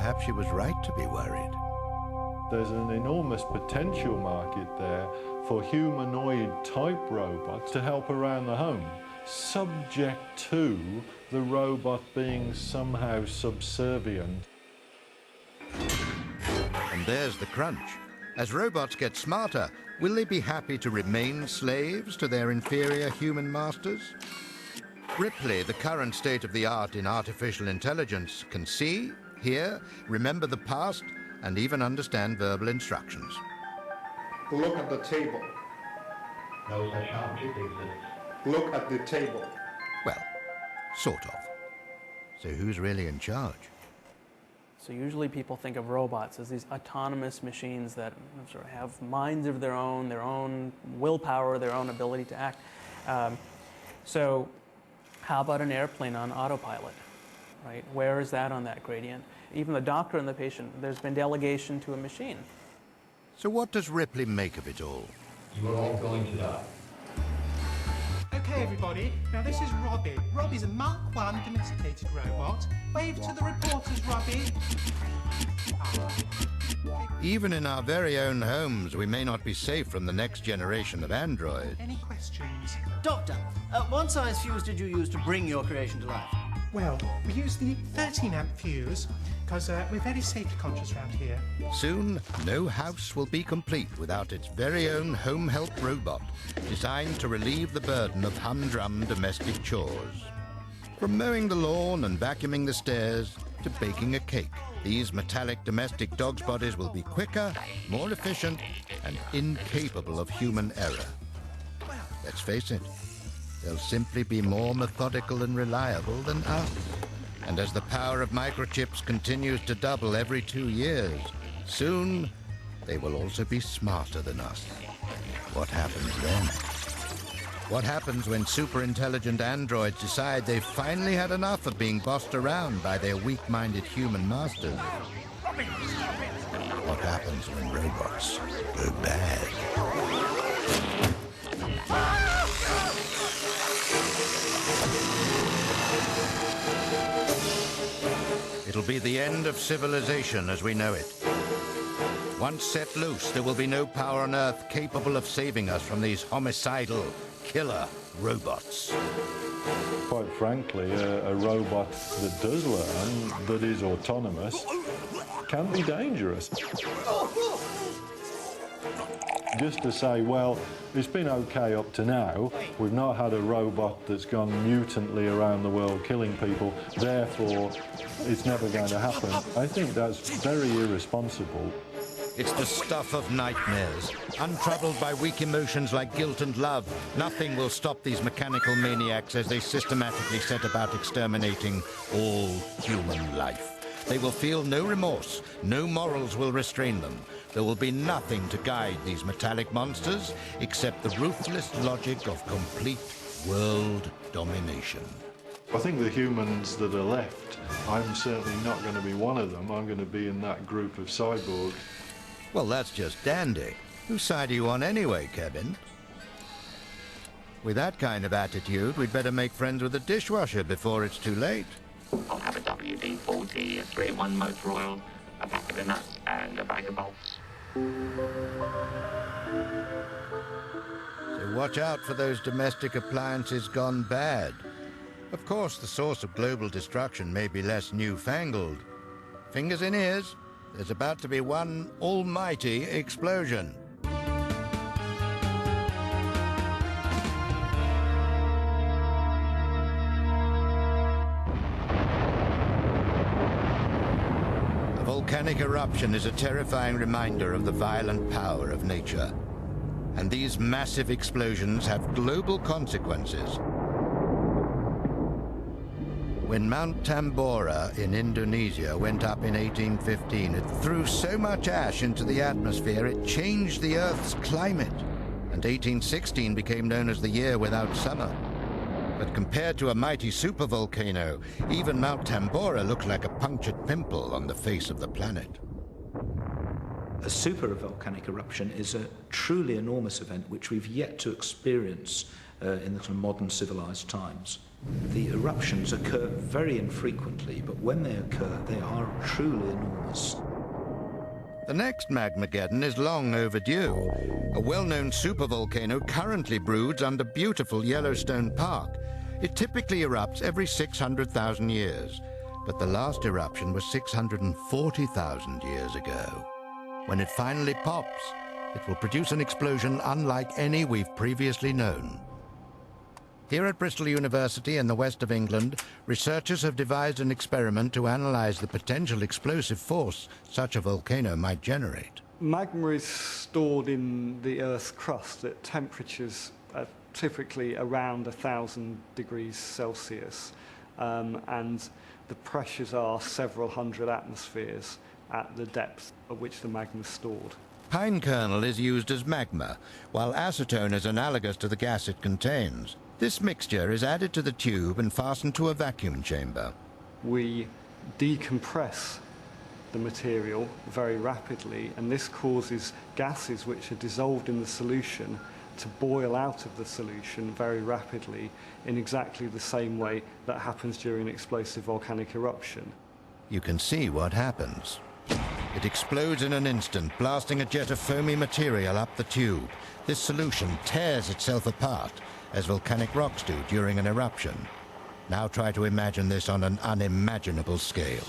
perhaps she was right to be worried. There's an enormous potential market there for humanoid-type robots to help around the home, subject to the robot being somehow subservient. And there's the crunch. As robots get smarter, will they be happy to remain slaves to their inferior human masters? Ripley, the current state-of-the-art in artificial intelligence, can see, hear, remember the past, and even understand verbal instructions. Look at the table. No such object exists. Look at the table. Well, sort of. So who's really in charge? So usually people think of robots as these autonomous machines that sort of have minds of their own willpower, their own ability to act. So how about an airplane on autopilot, right? Where is that on that gradient? Even the doctor and the patient, there's been delegation to a machine. So what does Ripley make of it all? You are all going to die. Okay, everybody. Now this is Robbie. Robbie's a Mark I domesticated robot. Wave to the reporters, Robbie. Even in our very own homes, we may not be safe from the next generation of androids. Any questions? Doctor, what size fuse did you use to bring your creation to life? Well, we use the 13-amp fuse because we're very safety conscious around here. Soon, no house will be complete without its very own home help robot, designed to relieve the burden of humdrum domestic chores. From mowing the lawn and vacuuming the stairs to baking a cake, these metallic domestic dogs' bodies will be quicker, more efficient, and incapable of human error. Let's face it, they'll simply be more methodical and reliable than us. And as the power of microchips continues to double every 2 years, soon they will also be smarter than us. What happens then? What happens when super-intelligent androids decide they've finally had enough of being bossed around by their weak-minded human masters? What happens when robots go bad? It'll be the end of civilization as we know it. Once set loose, there will be no power on Earth capable of saving us from these homicidal, killer robots. Quite frankly, a robot that does learn, that is autonomous, can be dangerous. Just to say, well, it's been okay up to now, we've not had a robot that's gone mutantly around the world killing people, therefore it's never going to happen. I think that's very irresponsible. It's the stuff of nightmares. Untroubled by weak emotions like guilt and love, nothing will stop these mechanical maniacs as they systematically set about exterminating all human life. They will feel no remorse, no morals will restrain them. There will be nothing to guide these metallic monsters except the ruthless logic of complete world domination. I think the humans that are left, I'm certainly not going to be one of them. I'm going to be in that group of cyborgs. Well, that's just dandy. Whose side are you on anyway, Kevin? With that kind of attitude, we'd better make friends with the dishwasher before it's too late. I'll have a WD-40, a 3-in-1 motor oil, a packet of nuts, and a bag of bolts. So watch out for those domestic appliances gone bad. Of course, the source of global destruction may be less newfangled. Fingers in ears, there's about to be one almighty explosion. A volcanic eruption is a terrifying reminder of the violent power of nature. And these massive explosions have global consequences. When Mount Tambora in Indonesia went up in 1815, it threw so much ash into the atmosphere it changed the Earth's climate. And 1816 became known as the year without summer. But compared to a mighty supervolcano, even Mount Tambora looked like a punctured pimple on the face of the planet. A supervolcanic eruption is a truly enormous event which we've yet to experience in the modern civilized times. The eruptions occur very infrequently, but when they occur, they are truly enormous. The next Magmageddon is long overdue. A well-known supervolcano currently broods under beautiful Yellowstone Park. It typically erupts every 600,000 years, but the last eruption was 640,000 years ago. When it finally pops, it will produce an explosion unlike any we've previously known. Here at Bristol University in the west of England, researchers have devised an experiment to analyze the potential explosive force such a volcano might generate. Magma is stored in the Earth's crust at temperatures typically around 1,000 degrees Celsius, and the pressures are several hundred atmospheres at the depth at which the magma is stored. Pine kernel is used as magma, while acetone is analogous to the gas it contains. This mixture is added to the tube and fastened to a vacuum chamber. We decompress the material very rapidly, and this causes gases which are dissolved in the solution to boil out of the solution very rapidly in exactly the same way that happens during an explosive volcanic eruption. You can see what happens. It explodes in an instant, blasting a jet of foamy material up the tube. This solution tears itself apart, as volcanic rocks do during an eruption. Now try to imagine this on an unimaginable scale.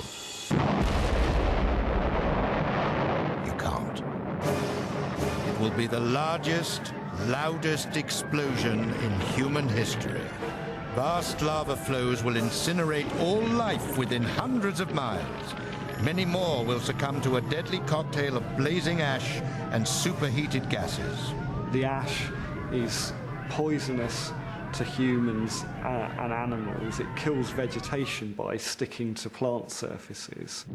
You can't. It will be the largest, loudest explosion in human history. Vast lava flows will incinerate all life within hundreds of miles. Many more will succumb to a deadly cocktail of blazing ash and superheated gases. The ash is poisonous to humans and animals. It kills vegetation by sticking to plant surfaces.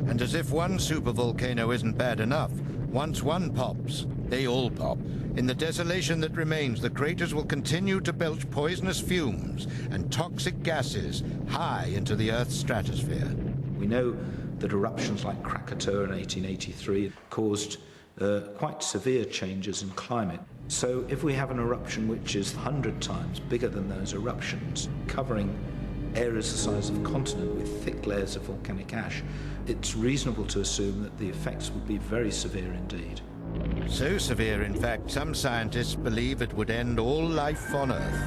And as if one supervolcano isn't bad enough, once one pops, they all pop. In the desolation that remains, the craters will continue to belch poisonous fumes and toxic gases high into the Earth's stratosphere. We know that eruptions like Krakatoa in 1883 caused quite severe changes in climate. So if we have an eruption which is 100 times bigger than those eruptions, covering areas the size of a continent with thick layers of volcanic ash, it's reasonable to assume that the effects would be very severe indeed. So severe, in fact, some scientists believe it would end all life on Earth.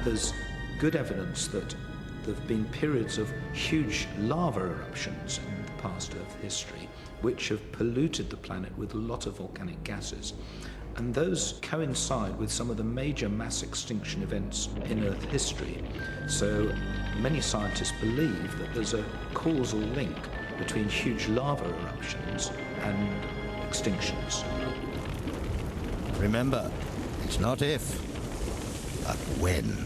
There's good evidence that there have been periods of huge lava eruptions in the past Earth history, which have polluted the planet with a lot of volcanic gases. And those coincide with some of the major mass extinction events in Earth history. So many scientists believe that there's a causal link between huge lava eruptions and extinctions. Remember, it's not if, but when.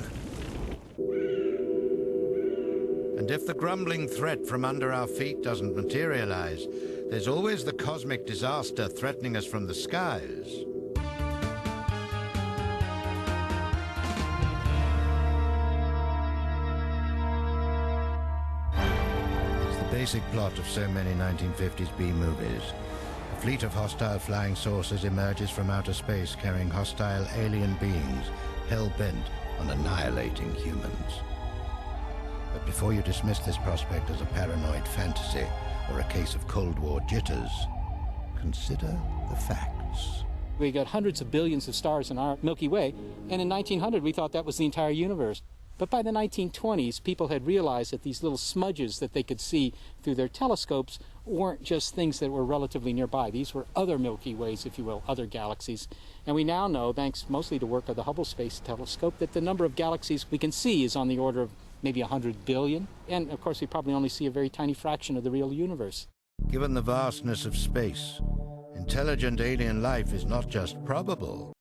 And if the grumbling threat from under our feet doesn't materialize, there's always the cosmic disaster threatening us from the skies. It's the basic plot of so many 1950s B-movies. A fleet of hostile flying saucers emerges from outer space carrying hostile alien beings hell-bent on annihilating humans. But before you dismiss this prospect as a paranoid fantasy or a case of Cold War jitters, consider the facts. We got hundreds of billions of stars in our Milky Way, and in 1900 we thought that was the entire universe. But by the 1920s, people had realized that these little smudges that they could see through their telescopes weren't just things that were relatively nearby. These were other Milky Ways, if you will, other galaxies. And we now know, thanks mostly to work of the Hubble Space Telescope, that the number of galaxies we can see is on the order of maybe 100 billion. And of course, we probably only see a very tiny fraction of the real universe. Given the vastness of space, intelligent alien life is not just probable,